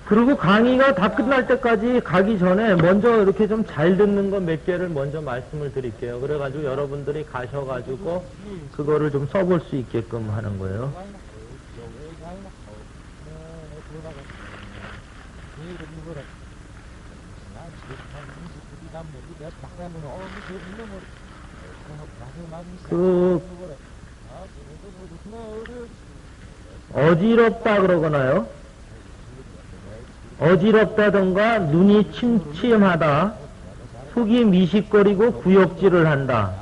그리고 강의가 다 끝날 때까지 가기 전에 먼저 이렇게 좀 잘 듣는 거 몇 개를 먼저 말씀을 드릴게요. 그래가지고 여러분들이 가셔가지고 그거를 좀 써볼 수 있게끔 하는 거예요. 어지럽다 그러거나요. 어지럽다던가 눈이 침침하다, 속이 미식거리고 구역질을 한다.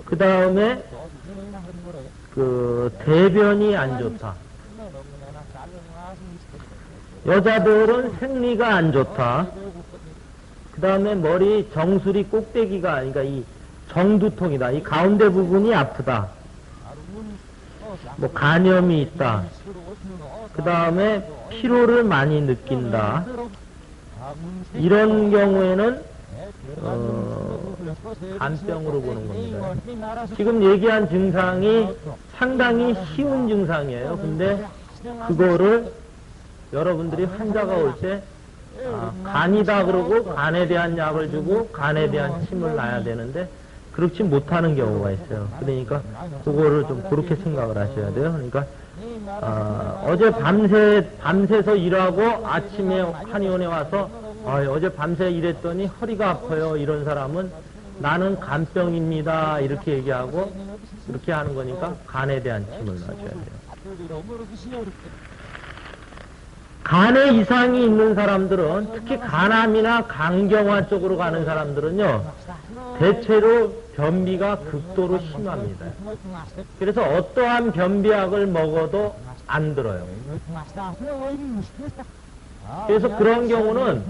그 다음에 대변이 안 좋다. 여자들은 생리가 안 좋다. 그 다음에 머리 정수리 꼭대기가, 그러니까 이 정두통이다. 이 가운데 부분이 아프다. 뭐 간염이 있다. 그 다음에 피로를 많이 느낀다. 이런 경우에는 간병으로 보는 겁니다. 지금 얘기한 증상이 상당히 쉬운 증상이에요. 근데 그거를 여러분들이 환자가 올 때 간이다 그러고 간에 대한 약을 주고 간에 대한 침을 놔야 되는데 그렇지 못하는 경우가 있어요. 그러니까 그거를 좀 그렇게 생각을 하셔야 돼요. 그러니까 어제 밤새서 일하고 아침에 한의원에 와서 어제 밤새 일했더니 허리가 아파요. 이런 사람은 나는 간병입니다. 이렇게 얘기하고 그렇게 하는 거니까 간에 대한 침을 놔줘야 돼요. 간에 이상이 있는 사람들은 특히 간암이나 간경화 쪽으로 가는 사람들은요 대체로 변비가 극도로 심합니다. 그래서 어떠한 변비약을 먹어도 안 들어요. 그래서 그런 경우는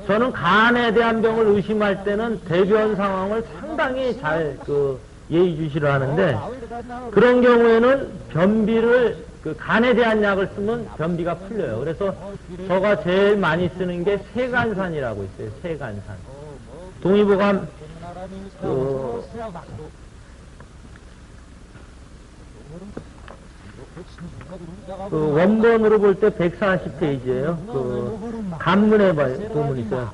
저는 간에 대한 병을 의심할 때는 대변 상황을 상당히 잘 예의주시를 하는데 그런 경우에는 변비를 간에 대한 약을 쓰면 변비가 풀려요. 그래서 저가 제일 많이 쓰는 게 세간산이라고 있어요. 세간산. 동의보감 원본으로 볼 때 140페이지예요. 간문에 보면 있어요.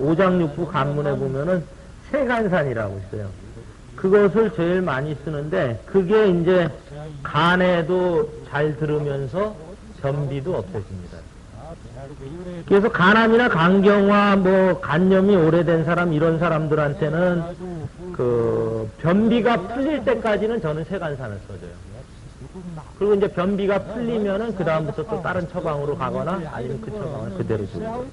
오장육부 간문에 보면은 세간산이라고 있어요. 그것을 제일 많이 쓰는데 그게 이제 간에도 잘 들으면서 변비도 없애집니다. 그래서 간암이나 간경화, 간염이 오래된 사람 이런 사람들한테는 변비가 풀릴 때까지는 저는 세간산을 써줘요. 그리고 이제 변비가 풀리면은 그 다음부터 또 다른 처방으로 가거나 아니면 그 처방을 그대로 주고.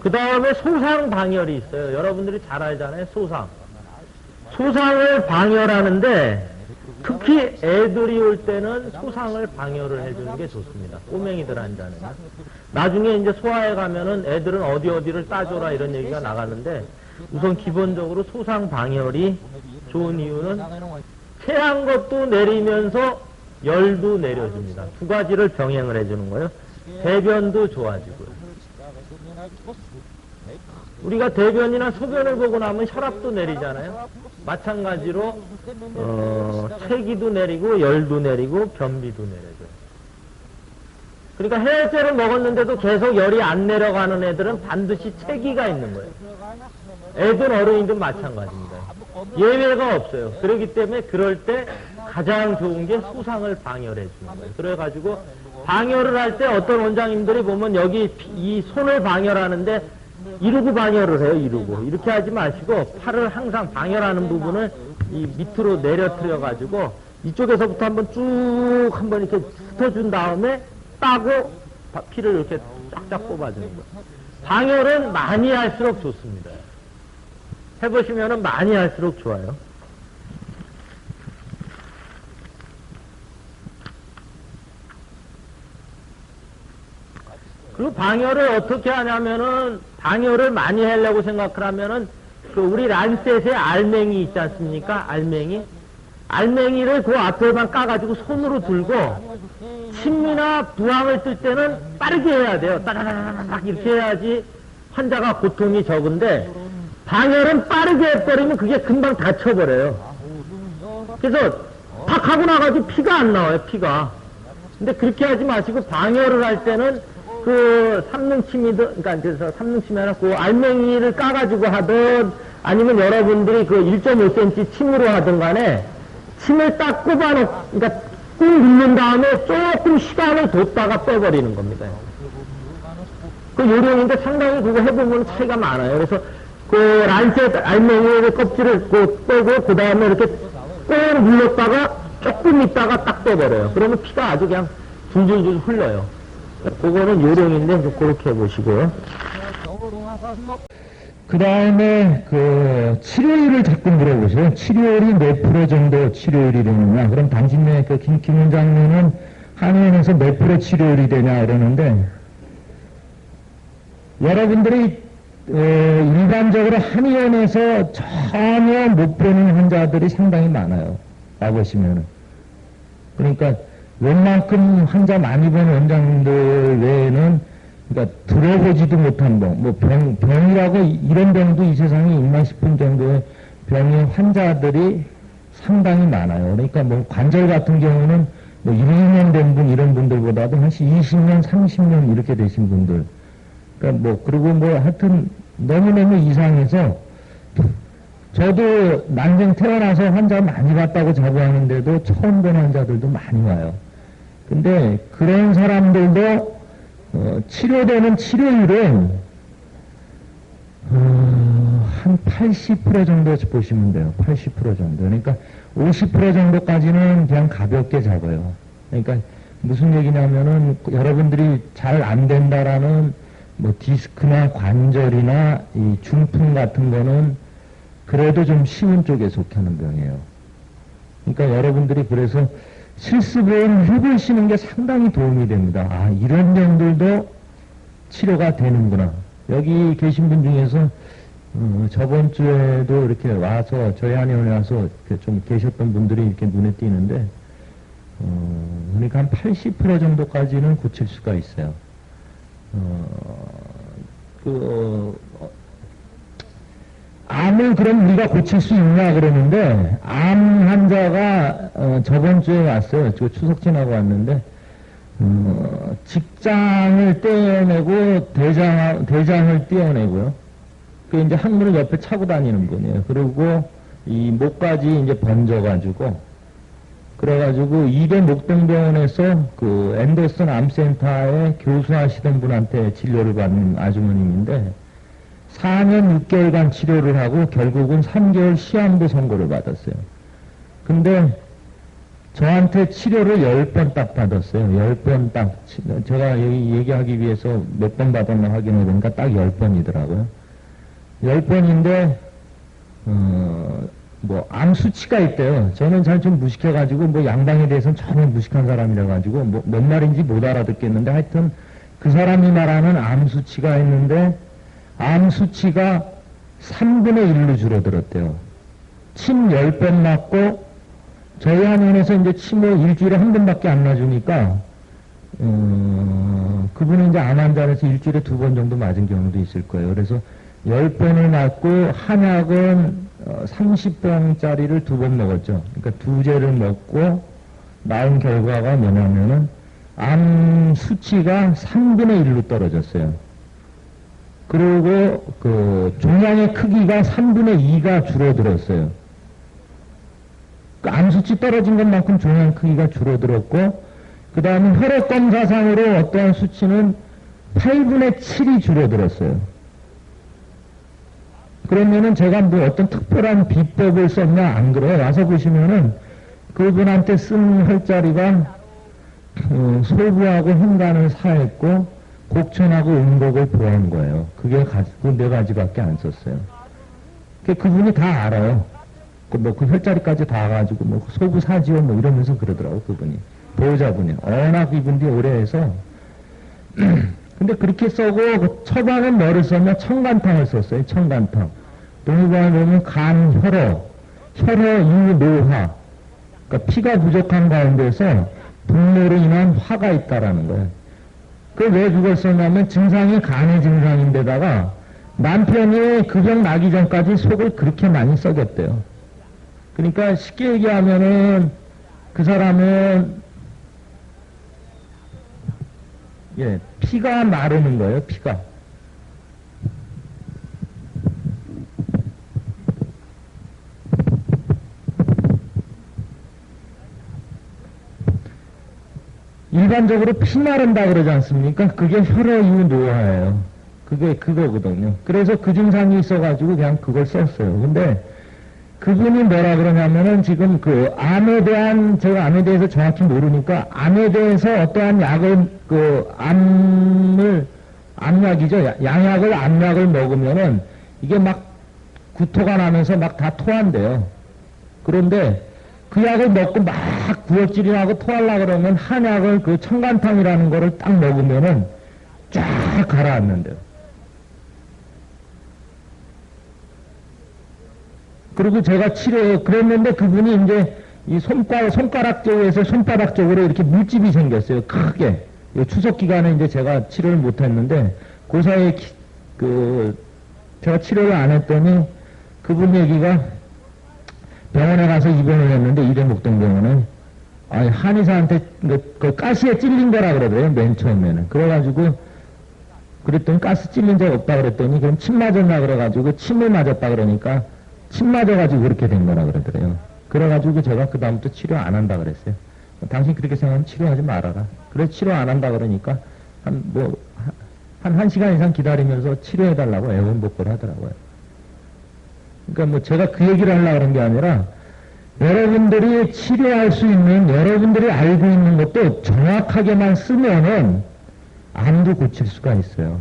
그 다음에 소상방열이 있어요. 여러분들이 잘 알잖아요. 소상을 방열하는데 특히 애들이 올 때는 소상을 방열을 해주는 게 좋습니다. 꼬맹이들 환자는. 나중에 이제 소아에 가면은 애들은 어디를 따줘라 이런 얘기가 나가는데 우선 기본적으로 소상 방열이 좋은 이유는 체한 것도 내리면서 열도 내려줍니다. 두 가지를 병행을 해주는 거예요. 대변도 좋아지고요. 우리가 대변이나 소변을 보고 나면 혈압도 내리잖아요. 마찬가지로 체기도 내리고 열도 내리고 변비도 내려줘요. 그러니까 해열제를 먹었는데도 계속 열이 안 내려가는 애들은 반드시 체기가 있는 거예요. 애든 어른이든 마찬가지입니다. 예외가 없어요. 그렇기 때문에 그럴 때 가장 좋은 게 소상을 방열해 주는 거예요. 그래가지고 방열을 할 때 어떤 원장님들이 보면 여기 이 손을 방열하는데 이루고 방열을 해요. 이루고. 이렇게 하지 마시고 팔을 항상 방열하는 부분을 이 밑으로 내려뜨려 가지고 이쪽에서부터 한번 쭉 한번 이렇게 흩어준 다음에 따고 피를 이렇게 쫙쫙 뽑아주는 거예요. 방열은 많이 할수록 좋습니다. 해보시면은 많이 할수록 좋아요. 그리고 방열을 어떻게 하냐면은 방열을 많이 하려고 생각을 하면은 우리 란셋에 알맹이 있지 않습니까? 알맹이를 그 앞에만 까가지고 손으로 들고 침이나 부항을 뜰 때는 빠르게 해야 돼요. 따다다닥 이렇게 해야지 환자가 고통이 적은데 방열은 빠르게 해버리면 그게 금방 다쳐버려요. 그래서 탁 하고 나가지고 피가 안 나와요, 피가. 근데 그렇게 하지 마시고 방열을 할 때는 그 삼능침이든, 그러니까 그래서 삼능침이 아니라 그 알맹이를 까가지고 하든 아니면 여러분들이 그 1.5cm 침으로 하든 간에 침을 딱 꼽아놓고, 그러니까 꾹 누른 다음에 조금 시간을 뒀다가 빼버리는 겁니다. 그 요령인데 상당히 그거 해보면 차이가 많아요. 그래서 그 란셋 알맹이 껍질을 빼고 그 다음에 이렇게 꾹 눌렀다가 조금 있다가 딱 빼버려요. 그러면 피가 아주 그냥 줄줄줄 흘러요. 그거는 요령인데 그렇게 해보시고요. 그 다음에 그 치료율을 자꾸 물어보세요. 치료율이 몇 프로 정도 치료율이 되느냐. 그럼 당신네 그 김 원장님은 한의원에서 몇 프로 치료율이 되냐 이러는데, 여러분들이 일반적으로 한의원에서 전혀 못 보는 환자들이 상당히 많아요. 와보시면은. 그러니까 웬만큼 환자 많이 보는 원장님들 외에는, 그러니까 들어보지도 못한 병, 뭐 병이라고 이런 병도 이 세상에 있나 싶은 정도의 병의 환자들이 상당히 많아요. 그러니까 뭐 관절 같은 경우는 뭐 1, 2년 된 분 이런 분들보다도 한 20년, 30년 이렇게 되신 분들. 그러니까 뭐, 그리고 뭐 하여튼 너무너무 이상해서, 저도 난생 태어나서 환자 많이 봤다고 자부하는데도 처음 본 환자들도 많이 와요. 근데 그런 사람들도 치료되는 치료율은 한 80% 정도 보시면 돼요. 80% 정도. 그러니까 50% 정도까지는 그냥 가볍게 잡아요. 그러니까 무슨 얘기냐면은 여러분들이 잘 안 된다라는 뭐 디스크나 관절이나 이 중풍 같은 거는 그래도 좀 쉬운 쪽에 속하는 병이에요. 그러니까 여러분들이 그래서 실습을 해보시는 게 상당히 도움이 됩니다. 아, 이런 병들도 치료가 되는구나. 여기 계신 분 중에서 저번 주에도 이렇게 와서 저희 한의원에 와서 이렇게 좀 계셨던 분들이 이렇게 눈에 띄는데, 그러니까 한 80% 정도까지는 고칠 수가 있어요. 암을 그럼 우리가 고칠 수 있냐 그러는데, 암 환자가 저번 주에 왔어요. 저 추석 지나고 왔는데, 직장을 떼어내고 대장을 떼어내고요. 그 이제 항문을 옆에 차고 다니는 분이에요. 그리고 이 목까지 이제 번져가지고, 그래가지고 이대 목동병원에서 그 앤더슨 암센터에 교수하시던 분한테 진료를 받는 아주머님인데, 4년 6개월간 치료를 하고 결국은 3개월 시한부 선고를 받았어요. 근데 저한테 치료를 10번 딱 받았어요. 10번 딱. 제가 여기 얘기하기 위해서 몇 번 받았나 확인해 보니까 딱 10번이더라고요. 10번인데 뭐 암 수치가 있대요. 저는 잘 좀 무식해가지고 뭐 양방에 대해서는 전혀 무식한 사람이라 가지고 뭐 뭔 말인지 못 알아듣겠는데, 하여튼 그 사람이 말하는 암 수치가 있는데, 암 수치가 3분의 1로 줄어들었대요. 침 10번 맞고, 저희 한의원에서 이제 침을 일주일에 한 번밖에 안 놔주니까, 그분은 이제 암 환자라서 일주일에 2번 정도 맞은 경우도 있을 거예요. 그래서 10번을 맞고, 한약은 30병짜리를 2번 먹었죠. 그러니까 2제를 먹고, 나온 결과가 뭐냐면은, 암 수치가 3분의 1로 떨어졌어요. 그리고 그 종양의 크기가 3분의 2가 줄어들었어요. 그 암수치 떨어진 것만큼 종양 크기가 줄어들었고, 그 다음에 혈액 검사상으로 어떠한 수치는 8분의 7이 줄어들었어요. 그러면은 제가 뭐 어떤 특별한 비법을 썼냐? 안 그래요. 와서 보시면은 그분한테 쓴 혈자리가 소부하고 흰간을 사했고, 곡천하고 음곡을 보한 거예요. 그게 그 4가지밖에 안 썼어요. 그분이 다 알아요. 그 혈자리까지 다 가지고 뭐 소부 사지요 뭐 이러면서 그러더라고, 그분이. 보호자분이. 워낙 이분들이 오래 해서. 근데 그렇게 써고, 그 처방은 뭐를 썼냐? 청간탕을 썼어요. 청간탕. 동의보에 보면 간, 혈어, 유노화. 그러니까 피가 부족한 가운데서 분노로 인한 화가 있다라는 거예요. 그 왜 그걸 썼냐면, 증상이 간의 증상인데다가 남편이 그 병 나기 전까지 속을 그렇게 많이 썩였대요. 그러니까 쉽게 얘기하면은 그 사람은 예, 피가 마르는 거예요, 피가. 일반적으로 피 마른다 그러지 않습니까? 그게 혈액 이후 노화예요. 그게 그거거든요. 그래서 그 증상이 있어가지고 그냥 그걸 썼어요. 근데 그분이 뭐라 그러냐면은 지금 그 암에 대한, 제가 암에 대해서 정확히 모르니까 암에 대해서 어떠한 약을, 암약이죠. 양약을, 암약을 먹으면은 이게 막 구토가 나면서 막 다 토한대요. 그런데 그 약을 먹고 막 구역질이 나고 토하려고 그러면 한약을 그 청간탕이라는 거를 딱 먹으면은 쫙 가라앉는데요. 그리고 제가 그랬는데 그분이 이제 이 손가락 쪽에서 손바닥 쪽으로 이렇게 물집이 생겼어요. 크게. 추석 기간에 이제 제가 치료를 못 했는데, 그 사이에 제가 치료를 안 했더니 그분 얘기가 병원에 가서 입원을 했는데, 이대목동병원에. 한의사한테 그 가스에 찔린 거라 그러더래요, 맨 처음에는. 그래가지고, 그랬더니 가스 찔린 적 없다 그랬더니, 그럼 침 맞았나 그래가지고, 침을 맞았다 그러니까, 침 맞아가지고 그렇게 된 거라 그러더래요. 그래가지고 제가 그다음부터 치료 안 한다 그랬어요. 당신 그렇게 생각하면 치료하지 말아라. 그래서 치료 안 한다 그러니까, 한 시간 이상 기다리면서 치료해달라고 애원복구를 하더라고요. 그러니까 뭐 제가 그 얘기를 하려고 그런 게 아니라, 여러분들이 치료할 수 있는, 여러분들이 알고 있는 것도 정확하게만 쓰면은 암도 고칠 수가 있어요.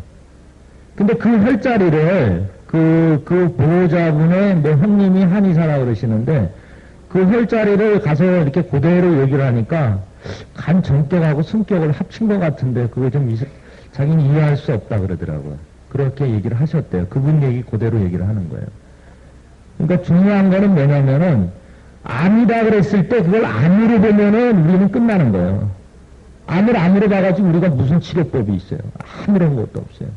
근데 그 혈자리를 그 보호자분의 뭐 형님이 한의사라고 그러시는데, 그 혈자리를 가서 이렇게 그대로 얘기를 하니까 간 정격하고 승격을 합친 것 같은데 그거 좀 자기는 이해할 수 없다 그러더라고요. 그렇게 얘기를 하셨대요. 그분 얘기 그대로 얘기를 하는 거예요. 그러니까 중요한 거는 뭐냐면은, 암이다 그랬을 때 그걸 암으로 보면은 우리는 끝나는 거예요. 암을 암으로 봐가지고 우리가 무슨 치료법이 있어요? 아무런 것도 없어요.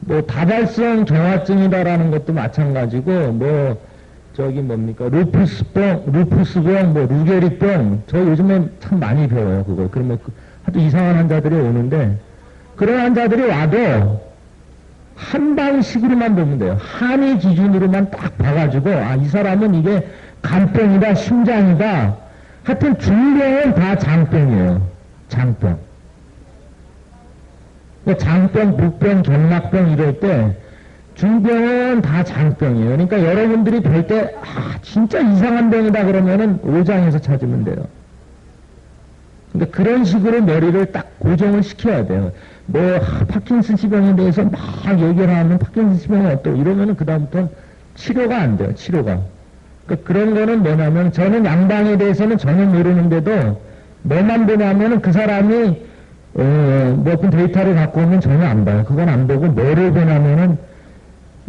뭐 다발성 정화증이다라는 것도 마찬가지고, 루푸스병, 뭐 루게리병, 저 요즘에 참 많이 배워요, 그거. 그러면 하도 이상한 환자들이 오는데, 그런 환자들이 와도 한 방식으로만 보면 돼요. 한의 기준으로만 딱 봐가지고, 이 사람은 이게 간병이다, 심장이다. 하여튼 중병은 다 장병이에요. 장병. 장병, 복병, 경락병 이럴 때 중병은 다 장병이에요. 그러니까 여러분들이 볼 때 진짜 이상한 병이다 그러면은 오장에서 찾으면 돼요. 그러니까 그런 식으로 머리를 딱 고정을 시켜야 돼요. 파킨슨씨 병에 대해서 막 얘기를 하면 파킨슨씨 병이 어떠고 이러면은 그다음부터는 치료가 안 돼요. 치료가. 그러니까 그런 거는 뭐냐면, 저는 양방에 대해서는 전혀 모르는데도 뭐만 보냐면은 그 사람이 어떤 데이터를 갖고 오면 전혀 안 봐요. 그건 안 보고 뭐를 보냐면은,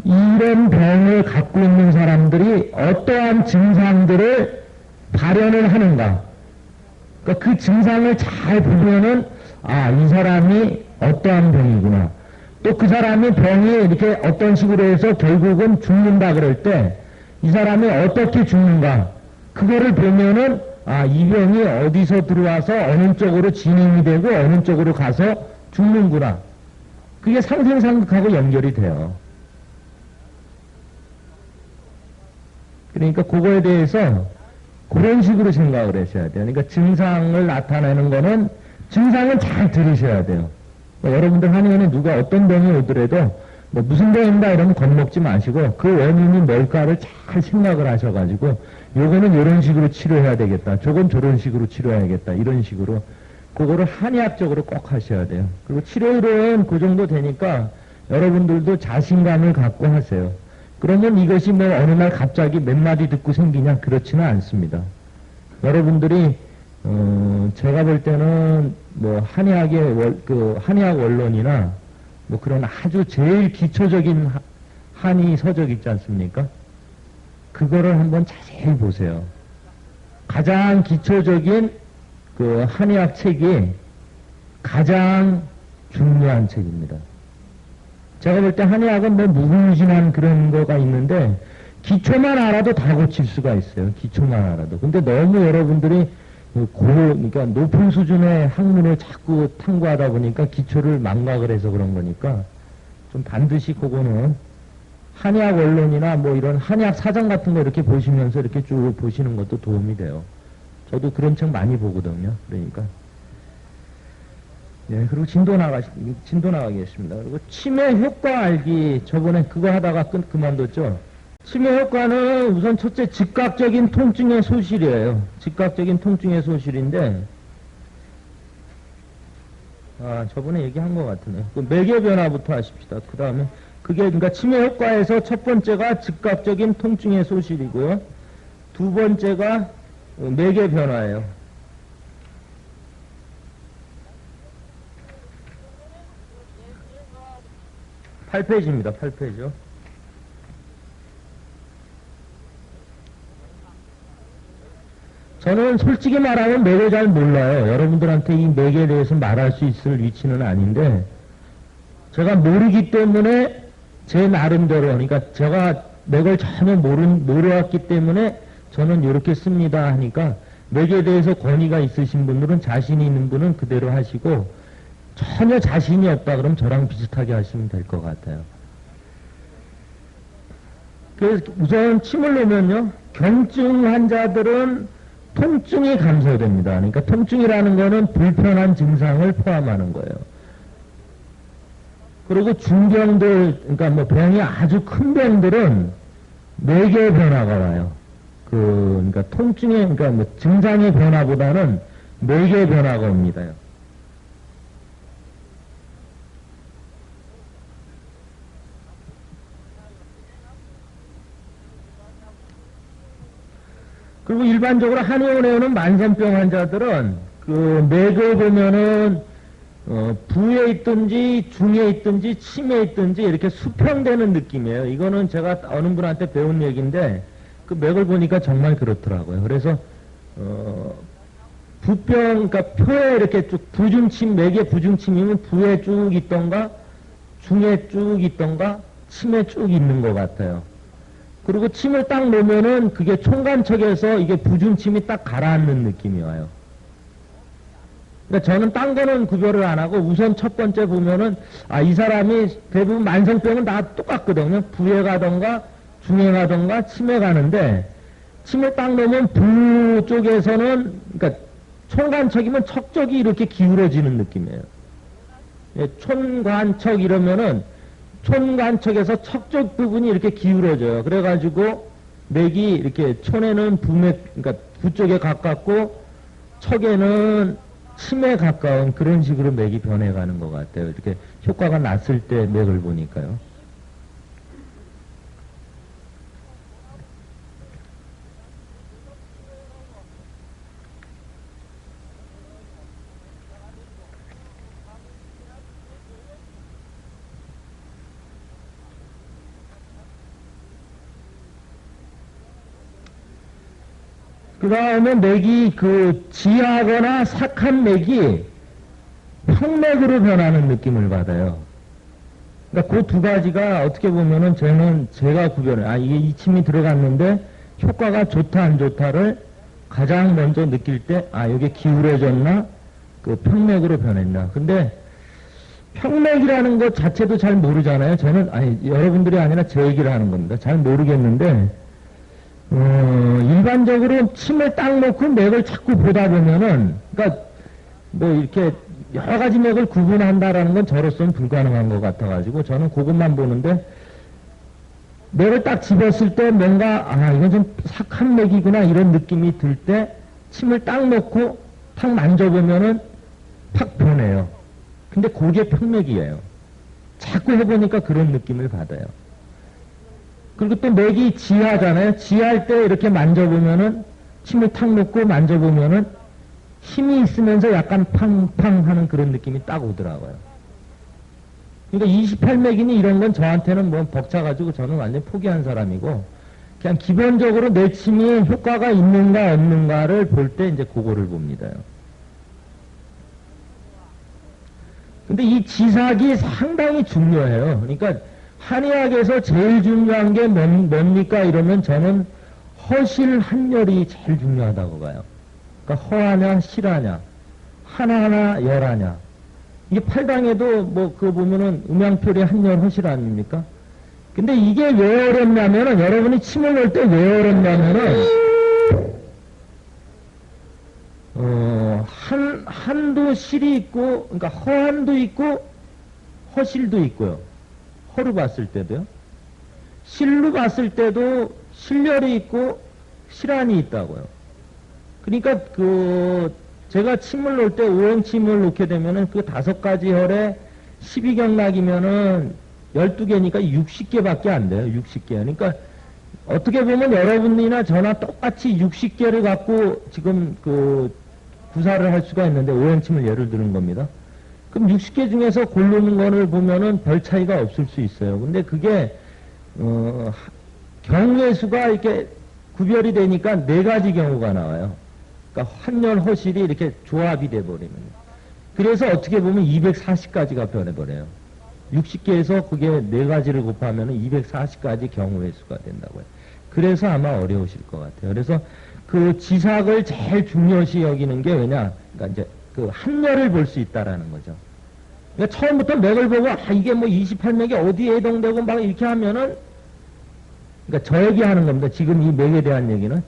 이런 병을 갖고 있는 사람들이 어떠한 증상들을 발현을 하는가. 그러니까 그 증상을 잘 보면은, 이 사람이 어떠한 병이구나. 또 그 사람이 병이 이렇게 어떤 식으로 해서 결국은 죽는다 그럴 때, 이 사람이 어떻게 죽는가. 그거를 보면은, 이 병이 어디서 들어와서 어느 쪽으로 진행이 되고 어느 쪽으로 가서 죽는구나. 그게 상생상극하고 연결이 돼요. 그러니까 그거에 대해서 그런 식으로 생각을 하셔야 돼요. 그러니까 증상을 나타내는 거는, 증상은 잘 들으셔야 돼요. 여러분들 한의원에 누가 어떤 병이 오더라도 무슨 병인가 이러면 겁먹지 마시고 그 원인이 뭘까를 잘 생각을 하셔가지고, 요거는 이런 식으로 치료해야 되겠다, 저건 저런 식으로 치료해야겠다, 이런 식으로 그거를 한의학적으로 꼭 하셔야 돼요. 그리고 치료율은 그 정도 되니까 여러분들도 자신감을 갖고 하세요. 그러면 이것이 어느 날 갑자기 몇 마디 듣고 생기냐, 그렇지는 않습니다. 여러분들이 제가 볼 때는 한의학 원론이나 그런 아주 제일 기초적인 한의 서적 있지 않습니까? 그거를 한번 자세히 보세요. 가장 기초적인 그 한의학 책이 가장 중요한 책입니다. 제가 볼 때 한의학은 뭐 무궁무진한 그런 거가 있는데 기초만 알아도 다 고칠 수가 있어요. 기초만 알아도. 근데 너무 여러분들이 그러니까 높은 수준의 학문을 자꾸 탐구하다 보니까 기초를 망각을 해서 그런 거니까 좀 반드시 그거는 한의학 원론이나 뭐 이런 한의학 사전 같은 거 이렇게 보시면서 이렇게 쭉 보시는 것도 도움이 돼요. 저도 그런 책 많이 보거든요. 그러니까. 네, 그리고 진도 나가겠습니다. 그리고 치매 효과 알기, 저번에 그거 하다가 그만뒀죠. 치매 효과는 우선 첫째 즉각적인 통증의 소실이에요. 즉각적인 통증의 소실인데, 저번에 얘기한 것 같으네. 그 매개 변화부터 하십시다. 그 다음에, 그러니까 치매 효과에서 첫 번째가 즉각적인 통증의 소실이고요. 두 번째가 매개 변화예요. 8페이지입니다. 8페이지요. 저는 솔직히 말하면 맥을 잘 몰라요. 여러분들한테 이 맥에 대해서 말할 수 있을 위치는 아닌데, 제가 모르기 때문에 제 나름대로, 그러니까 제가 맥을 전혀 모르왔기 때문에 저는 이렇게 씁니다 하니까, 맥에 대해서 권위가 있으신 분들은, 자신이 있는 분은 그대로 하시고, 전혀 자신이 없다 그러면 저랑 비슷하게 하시면 될 것 같아요. 그래서 우선 침을 놓으면요, 경증 환자들은 통증이 감소됩니다. 그러니까 통증이라는 거는 불편한 증상을 포함하는 거예요. 그리고 중병들, 그러니까 뭐 병이 아주 큰 병들은 뇌계 변화가 와요. 그러니까 통증의, 그러니까 뭐 증상의 변화보다는 뇌계 변화가 옵니다. 그리고 일반적으로 한의원에 오는 만센병 환자들은 그 맥을 보면은 부에 있든지 중에 있든지 침에 있든지 이렇게 수평되는 느낌이에요. 이거는 제가 어느 분한테 배운 얘기인데 그 맥을 보니까 정말 그렇더라고요. 그래서 부병, 그러니까 표에 이렇게 쭉 부중침, 맥에 부중침이면 부에 쭉 있던가 중에 쭉 있던가 침에 쭉 있는 것 같아요. 그리고 침을 딱 놓으면은 그게 총간척에서 이게 부중침이 딱 가라앉는 느낌이 와요. 그러니까 저는 딴 거는 구별을 안 하고 우선 첫 번째 보면은 이 사람이 대부분 만성병은 다 똑같거든요. 부에 가던가 중에 가던가 침에 가는데 침을 딱 놓으면 부 쪽에서는 그러니까 총간척이면 척 쪽이 이렇게 기울어지는 느낌이에요. 예, 촌관척 이러면은 촌관척에서 척쪽 부분이 이렇게 기울어져요. 그래가지고 맥이 이렇게 촌에는 부맥, 그러니까 부 쪽에 가깝고 척에는 침에 가까운 그런 식으로 맥이 변해가는 것 같아요. 이렇게 효과가 났을 때 맥을 보니까요. 그 다음에 맥이 지하거나 삭한 맥이 평맥으로 변하는 느낌을 받아요. 그러니까 그 두 가지가 어떻게 보면은 제가 구별해. 이게 이 침이 들어갔는데 효과가 좋다 안 좋다를 가장 먼저 느낄 때, 이게 기울어졌나? 그 평맥으로 변했나? 근데 평맥이라는 것 자체도 잘 모르잖아요. 여러분들이 아니라 제 얘기를 하는 겁니다. 잘 모르겠는데, 일반적으로 침을 딱 놓고 맥을 자꾸 보다 보면은, 그러니까 뭐 이렇게 여러 가지 맥을 구분한다라는 건 저로서는 불가능한 것 같아가지고 저는 그것만 보는데 맥을 딱 집었을 때 뭔가 이건 좀 삭한 맥이구나 이런 느낌이 들 때 침을 딱 놓고 탁 만져보면은 팍 변해요. 근데 그게 평맥이에요. 자꾸 해보니까 그런 느낌을 받아요. 그리고 또 맥이 지하잖아요. 지할 때 이렇게 만져보면은 침을 탁 놓고 만져보면은 힘이 있으면서 약간 팡팡 하는 그런 느낌이 딱 오더라고요. 그러니까 28맥이니 이런 건 저한테는 뭐 벅차가지고 저는 완전 포기한 사람이고 그냥 기본적으로 내 침이 효과가 있는가 없는가를 볼 때 이제 그거를 봅니다. 근데 이 지삭이 상당히 중요해요. 그러니까 한의학에서 제일 중요한 게 뭡니까? 이러면 저는 허실 한열이 제일 중요하다고 봐요. 그러니까 허하냐, 실하냐, 하나하나 열하냐. 이게 팔당에도 뭐 그거 보면은 음양표리 한열 허실 아닙니까? 근데 이게 왜 어렵냐면은 여러분이 침을 놓을 때 왜 어렵냐면은 한도 실이 있고, 그러니까 허한도 있고, 허실도 있고요. 허로 봤을 때도요. 실로 봤을 때도 실열이 있고, 실한이 있다고요. 그러니까 제가 침을 놓을 때 오행침을 놓게 되면은 그 5가지 혈에 12경락이면은 12개니까 60개밖에 안 돼요. 60개. 그러니까 어떻게 보면 여러분이나 저나 똑같이 60개를 갖고 지금 구사를 할 수가 있는데 오행침을 예를 드는 겁니다. 그럼 60개 중에서 고르는 거를 보면은 별 차이가 없을 수 있어요. 근데 그게 경우의 수가 이렇게 구별이 되니까 4가지 경우가 나와요. 그러니까 환열 허실이 이렇게 조합이 돼 버리는. 그래서 어떻게 보면 240가지가 변해버려요. 60개에서 그게 4가지를 곱하면 240가지 경우의 수가 된다고요. 그래서 아마 어려우실 것 같아요. 그래서 그 지삭을 제일 중요시 여기는 게 왜냐? 그러니까 이제 그 한열을 볼 수 있다라는 거죠. 그러니까 처음부터 맥을 보고 이게 뭐 28맥이 어디에 해당되고 막 이렇게 하면은 그러니까 저 얘기하는 겁니다. 지금 이 맥에 대한 얘기는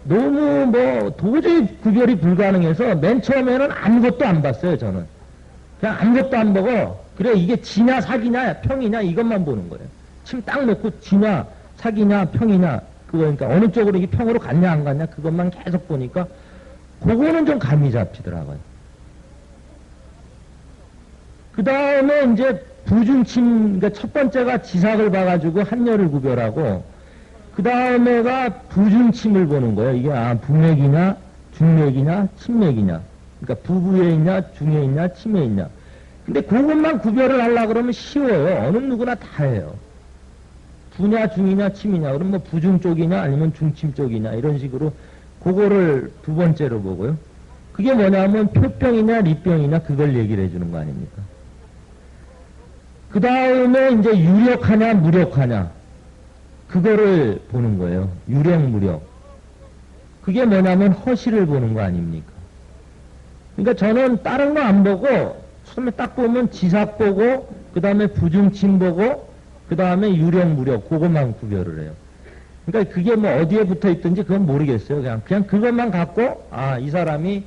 너무 뭐 도저히 구별이 불가능해서 맨 처음에는 아무것도 안 봤어요. 저는 그냥 아무것도 안 보고 그래 이게 지냐 사기냐 평이냐 이것만 보는 거예요. 침 딱 놓고 지냐 사기냐 평이냐 그러니까 어느 쪽으로 이게 평으로 갔냐 안 갔냐 그것만 계속 보니까 그거는 좀 감이 잡히더라고요. 그 다음에 이제 부중침, 그러니까 첫 번째가 지삭을 봐가지고 한열을 구별하고 그 다음에가 부중침을 보는 거예요. 이게 부맥이냐 중맥이냐 침맥이냐 그러니까 부부에 있냐 중에 있냐 침에 있냐. 근데 그것만 구별을 하려고 그러면 쉬워요. 어느 누구나 다 해요. 부냐 중이냐 침이냐 그럼 뭐 부중 쪽이냐 아니면 중침 쪽이냐 이런 식으로 그거를 두 번째로 보고요. 그게 뭐냐면 표병이냐 리병이냐 그걸 얘기를 해주는 거 아닙니까? 그 다음에 이제 유력하냐 무력하냐 그거를 보는 거예요. 유력 무력. 그게 뭐냐면 허실을 보는 거 아닙니까? 그러니까 저는 다른 거 안 보고 처음에 딱 보면 지삭 보고 그 다음에 부중침 보고 그 다음에 유력 무력 그것만 구별을 해요. 그러니까 그게 뭐 어디에 붙어 있든지 그건 모르겠어요. 그냥 그것만 갖고 이 사람이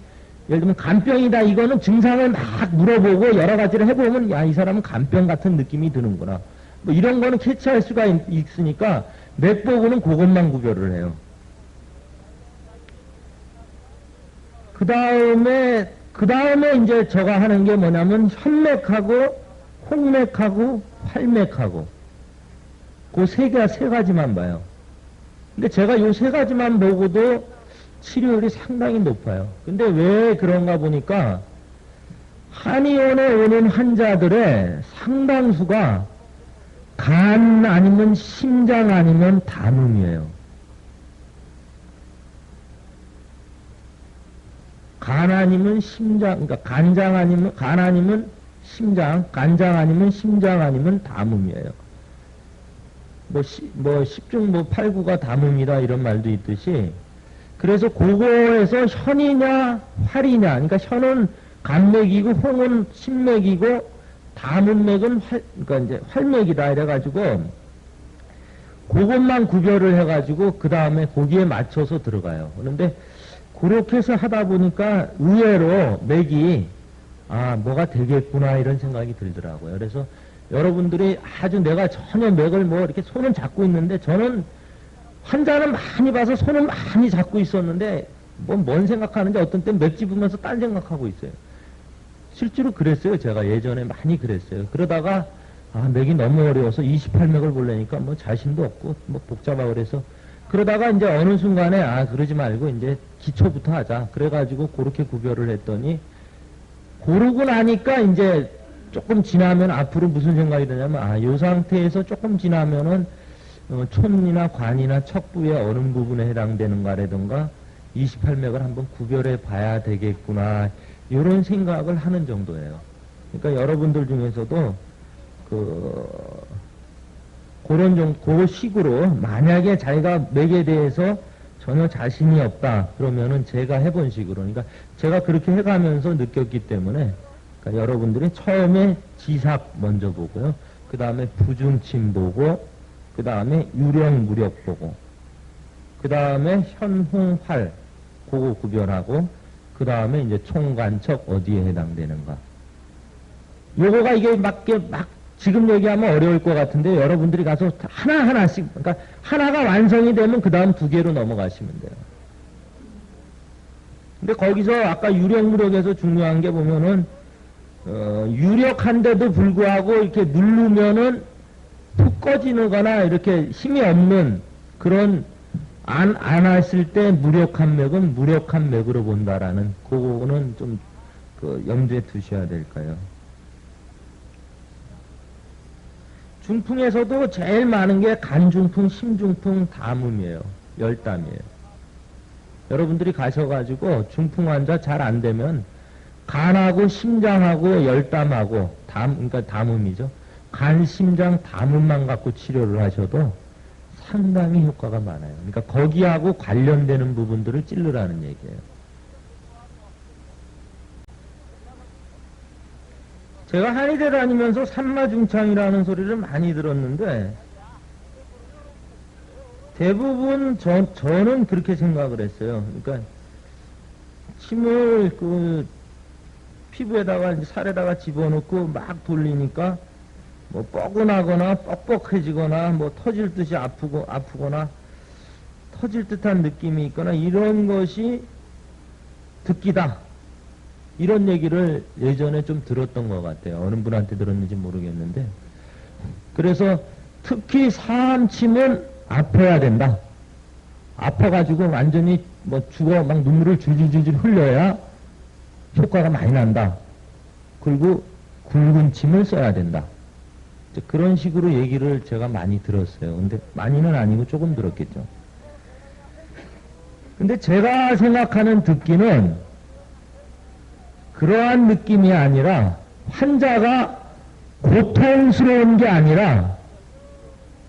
예를 들면 간병이다 이거는 증상을 막 물어보고 여러 가지를 해보면 이 사람은 간병 같은 느낌이 드는구나. 뭐 이런 거는 캐치할 수가 있으니까 맥 보고는 그것만 구별을 해요. 그 다음에 이제 제가 하는 게 뭐냐면 현맥하고 홍맥하고 활맥하고 그 세 가지만 봐요. 근데 제가 요 3가지만 보고도 치료율이 상당히 높아요. 근데 왜 그런가 보니까 한의원에 오는 환자들의 상당수가 간 아니면 심장 아니면 담음이에요. 간 아니면 심장, 그러니까 간 아니면 심장, 간장 아니면 심장 아니면 담음이에요. 뭐 10중 8구가 담음이다 이런 말도 있듯이 그래서 그거에서 현이냐 활이냐 그러니까 현은 간맥이고 홍은 심맥이고 담음맥은 그러니까 이제 활맥이다 이래가지고 그것만 구별을 해가지고 그 다음에 거기에 맞춰서 들어가요. 그런데 그렇게 해서 하다 보니까 의외로 맥이 뭐가 되겠구나 이런 생각이 들더라고요. 그래서 여러분들이 아주 내가 전혀 맥을 뭐 이렇게 손은 잡고 있는데 저는 환자는 많이 봐서 손은 많이 잡고 있었는데 뭔 생각하는지 어떤 땐 맥 집으면서 딴 생각하고 있어요. 실제로 그랬어요. 제가 예전에 많이 그랬어요. 그러다가 맥이 너무 어려워서 28맥을 보려니까 뭐 자신도 없고 뭐 복잡하고 그래서 그러다가 이제 어느 순간에 그러지 말고 이제 기초부터 하자. 그래가지고 그렇게 구별을 했더니 고르고 나니까 이제 조금 지나면 앞으로 무슨 생각이 드냐면 이 상태에서 조금 지나면은 촌이나 관이나 척부의 어느 부분에 해당되는가라든가 28맥을 한번 구별해 봐야 되겠구나 이런 생각을 하는 정도예요. 그러니까 여러분들 중에서도 그 식으로 만약에 자기가 맥에 대해서 전혀 자신이 없다 그러면은 제가 해본 식으로, 그러니까 제가 그렇게 해가면서 느꼈기 때문에, 그러니까 여러분들이 처음에 지삭 먼저 보고요, 그 다음에 부중침 보고, 그 다음에 유령 무력 보고, 그 다음에 현홍활 그거 구별하고, 그 다음에 이제 총관척 어디에 해당되는가. 요거가 이게 막 지금 얘기하면 어려울 것 같은데 여러분들이 가서 하나하나씩, 그러니까 하나가 완성이 되면 그 다음 2개로 넘어가시면 돼요. 근데 거기서 아까 유력무력에서 중요한 게 보면은 유력한데도 불구하고 이렇게 누르면은 푹 꺼지거나 이렇게 힘이 없는 그런 안 했을 때 무력한 맥은 무력한 맥으로 본다라는, 그거는 좀 염두에 두셔야 될까요? 중풍에서도 제일 많은 게 간중풍, 심중풍, 담음이에요. 열담이에요. 여러분들이 가셔가지고 중풍 환자 잘 안 되면 간하고 심장하고 열담하고 그러니까 담음이죠. 간, 심장, 담음만 갖고 치료를 하셔도 상당히 효과가 많아요. 그러니까 거기하고 관련되는 부분들을 찔르라는 얘기예요. 제가 한의대 다니면서 산마중창이라는 소리를 많이 들었는데 대부분 저는 그렇게 생각을 했어요. 그러니까 침을 피부에다가 살에다가 집어넣고 막 돌리니까 뭐 뻐근하거나 뻑뻑해지거나 뭐 터질 듯이 아프거나 터질 듯한 느낌이 있거나 이런 것이 득기다. 이런 얘기를 예전에 좀 들었던 것 같아요. 어느 분한테 들었는지 모르겠는데. 그래서 특히 사암침은 아파야 된다. 아파가지고 완전히 뭐 죽어 막 눈물을 줄줄줄줄 흘려야 효과가 많이 난다. 그리고 굵은 침을 써야 된다. 그런 식으로 얘기를 제가 많이 들었어요. 근데 많이는 아니고 조금 들었겠죠. 근데 제가 생각하는 듣기는 그러한 느낌이 아니라 환자가 고통스러운 게 아니라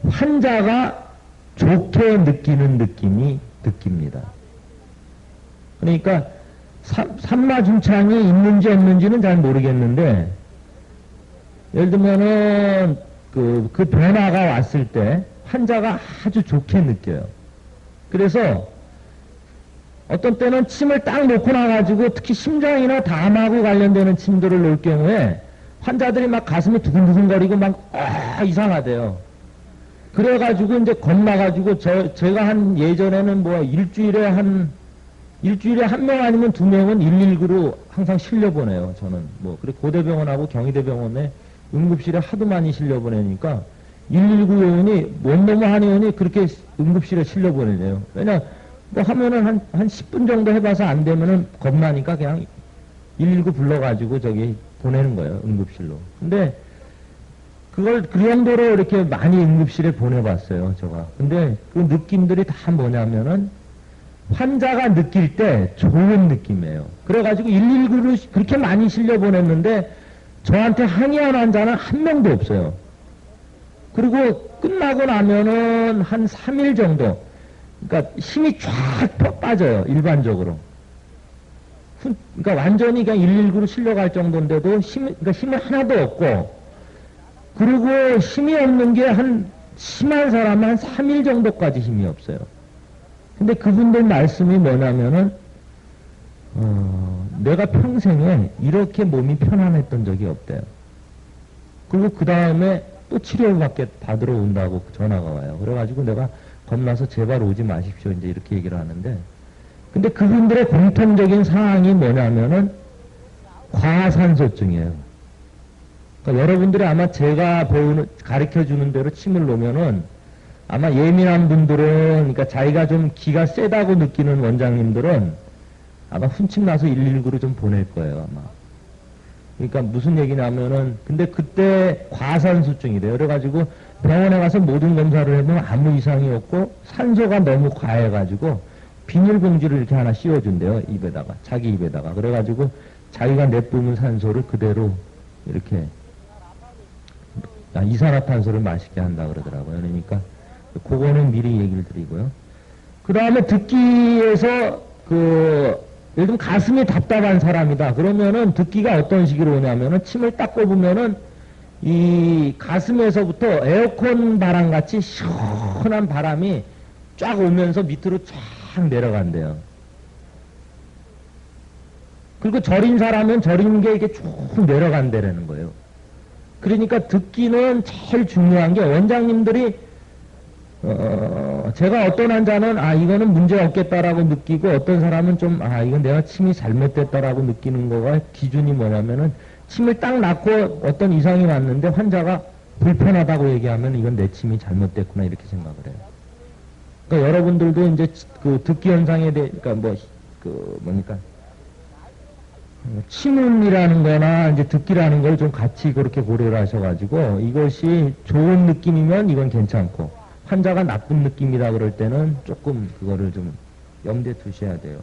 환자가 좋게 느끼는 느낌이 느낍니다. 그러니까 산마중창이 있는지 없는지는 잘 모르겠는데 예를 들면은 그 변화가 왔을 때 환자가 아주 좋게 느껴요. 그래서 어떤 때는 침을 딱 놓고 나가지고 특히 심장이나 담하고 관련되는 침들을 놓을 경우에 환자들이 막 가슴이 두근두근거리고 막 이상하대요. 그래가지고 이제 겁나가지고 제가 예전에는 뭐 일주일에 한 명 아니면 2명은 119로 항상 실려보내요. 저는 뭐 그래 고대병원하고 경희대병원에 응급실에 하도 많이 실려보내니까 119 요원이 원너무 한의원이 그렇게 응급실에 실려보내네요. 왜냐 뭐 하면은 한 10분 정도 해봐서 안 되면은 겁나니까 그냥 119 불러가지고 저기 보내는 거예요. 응급실로. 근데 그걸 그 정도로 이렇게 많이 응급실에 보내봤어요. 제가. 근데 그 느낌들이 다 뭐냐면은 환자가 느낄 때 좋은 느낌이에요. 그래가지고 119를 그렇게 많이 실려보냈는데 저한테 항의한 환자는 한 명도 없어요. 그리고 끝나고 나면은 한 3일 정도, 그러니까 힘이 쫙 빠져요. 일반적으로. 그러니까 완전히 그냥 119로 실려갈 정도인데도 그러니까 힘이 하나도 없고, 그리고 힘이 없는 게 심한 사람은 한 3일 정도까지 힘이 없어요. 근데 그분들 말씀이 뭐냐면은, 내가 평생에 이렇게 몸이 편안했던 적이 없대요. 그리고 그 다음에 또 받으러 온다고 전화가 와요. 그래가지고 내가 겁나서 제발 오지 마십시오. 이제 이렇게 얘기를 하는데. 근데 그분들의 공통적인 상황이 뭐냐면은 과산소증이에요. 그러니까 여러분들이 아마 제가 가르쳐 주는 대로 침을 놓으면은 아마 예민한 분들은, 그러니까 자기가 좀 기가 세다고 느끼는 원장님들은 아마 훈침 나서 119로 좀 보낼 거예요, 아마. 그러니까 무슨 얘기냐면은, 근데 그때 과산수증이래요. 그래가지고 병원에 가서 모든 검사를 해보면 아무 이상이 없고 산소가 너무 과해가지고 비닐봉지를 이렇게 하나 씌워준대요, 입에다가. 자기 입에다가. 그래가지고 자기가 내뿜은 산소를 그대로 이렇게 이산화탄소를 마시게 한다 그러더라고요. 그러니까 그거는 미리 얘기를 드리고요. 그 다음에 듣기에서 예를 들면 가슴이 답답한 사람이다. 그러면은 듣기가 어떤 식으로 오냐면은 침을 딱 꼽으면은 이 가슴에서부터 에어컨 바람 같이 시원한 바람이 쫙 오면서 밑으로 쫙 내려간대요. 그리고 저린 사람은 저린 게 이게 쭉 내려간다라는 거예요. 그러니까 듣기는 제일 중요한 게 원장님들이 제가 어떤 환자는 이거는 문제 없겠다라고 느끼고 어떤 사람은 좀 이건 내가 침이 잘못됐다라고 느끼는 거가 기준이 뭐냐면은 침을 딱 낳고 어떤 이상이 왔는데 환자가 불편하다고 얘기하면 이건 내 침이 잘못됐구나 이렇게 생각을 해요. 그러니까 여러분들도 이제 그 듣기 현상에 대해 그러니까 뭐니까 침운이라는 거나 이제 듣기라는 걸 좀 같이 그렇게 고려를 하셔가지고 이것이 좋은 느낌이면 이건 괜찮고 환자가 나쁜 느낌이다 그럴 때는 조금 그거를 좀 염두에 두셔야 돼요.